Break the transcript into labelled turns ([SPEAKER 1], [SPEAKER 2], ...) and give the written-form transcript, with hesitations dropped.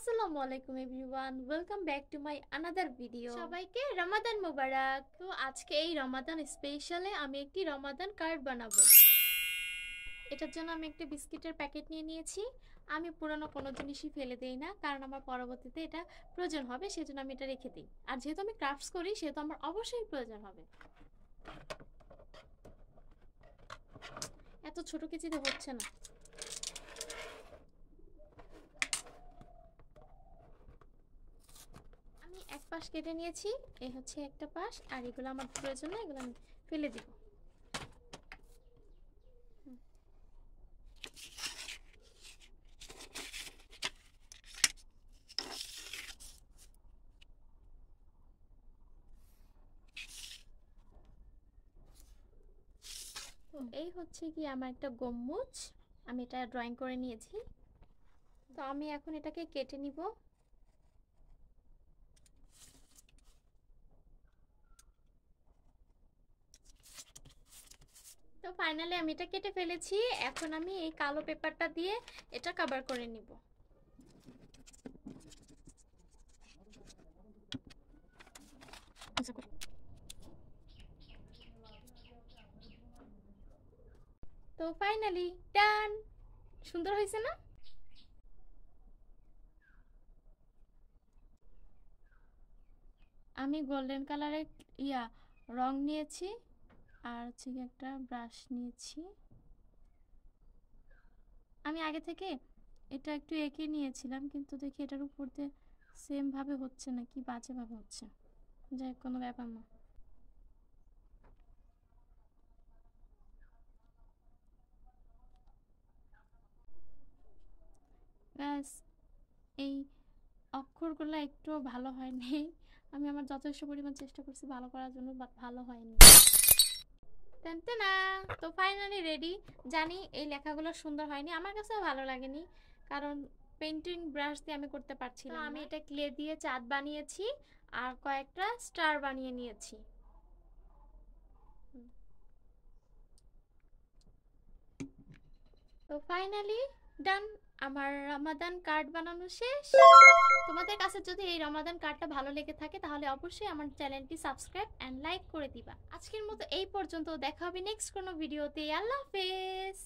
[SPEAKER 1] আসসালামু আলাইকুম everyone, welcome back to my another video. সবাইকে রমাদান মোবারক। তো আজকে এই রমাদান স্পেশালে আমি একটি রমাদান কার্ড বানাবো। এটার জন্য আমি একটা বিস্কিটের প্যাকেট নিয়ে নিয়েছি। আমি পুরনো কোনো জিনিসই ফেলে দেই না, কারণ আমার পরবর্তীতে এটা প্রয়োজন হবে, সেজন্য আমি এটা রেখে দিই। আর যেহেতু আমি ক্রাফটস করি, সেহেতু আমার অবশ্যই প্রয়োজন হবে। এত ছোট কেজিতে হচ্ছে না। এক পাশ কেটে নিয়েছি, এই হচ্ছে একটা পাশ, আর এগুলো আমার প্রয়োজন না, এগুলো আমি ফেলে দিব। তো এই হচ্ছে কি আমার একটা গম্বুজ, আমি এটা ড্রয়িং করে নিয়েছি। তো আমি এখন এটাকে কেটে নিব। তো ফাইনালি আমি এটা কেটে ফেলেছি। এখন আমি এই কালো পেপারটা দিয়ে এটা কভার করে নিব। তো ফাইনালি ডান। সুন্দর হয়েছে না? আমি গোল্ডেন কালারের রং নিয়েছি, আর হচ্ছে একটা ব্রাশ নিয়েছি। আমি আগে থেকে এটা একটু এঁকে নিয়েছিলাম, কিন্তু দেখি এটার উপর দিয়ে সেম ভাবে হচ্ছে না, কি বাজে ভাবে হচ্ছে। যাই হোক, কোনো ব্যাপার না। ব্যাস, এই অক্ষরগুলো একটু ভালো হয়নি। আমি আমার যথেষ্ট পরিমাণ চেষ্টা করছি ভালো করার জন্য, বাট ভালো হয়নি। না, তো ফাইনালি রেডি। জানি এই লেখাগুলো সুন্দর হয়নি, আমার কাছেও ভালো লাগেনি, কারণ পেন্টিং ব্রাশ দিয়ে আমি করতে পারছিলাম না। আমি এটা ক্লে দিয়ে চাঁদ বানিয়েছি আর কয়েকটা স্টার বানিয়ে নিয়েছি। তো ফাইনালি ডান, আমার রমাদান কার্ড বানানো শেষ। তোমাদের কাছে যদি এই রমাদান কার্ডটা ভালো লেগে থাকে, তাহলে অবশ্যই আমার চ্যানেলটি সাবস্ক্রাইব এন্ড লাইক করে দিবা। আজকের মতো এই পর্যন্ত, দেখা হবে নেক্সট কোনো ভিডিওতে। আল্লাহ হাফেজ।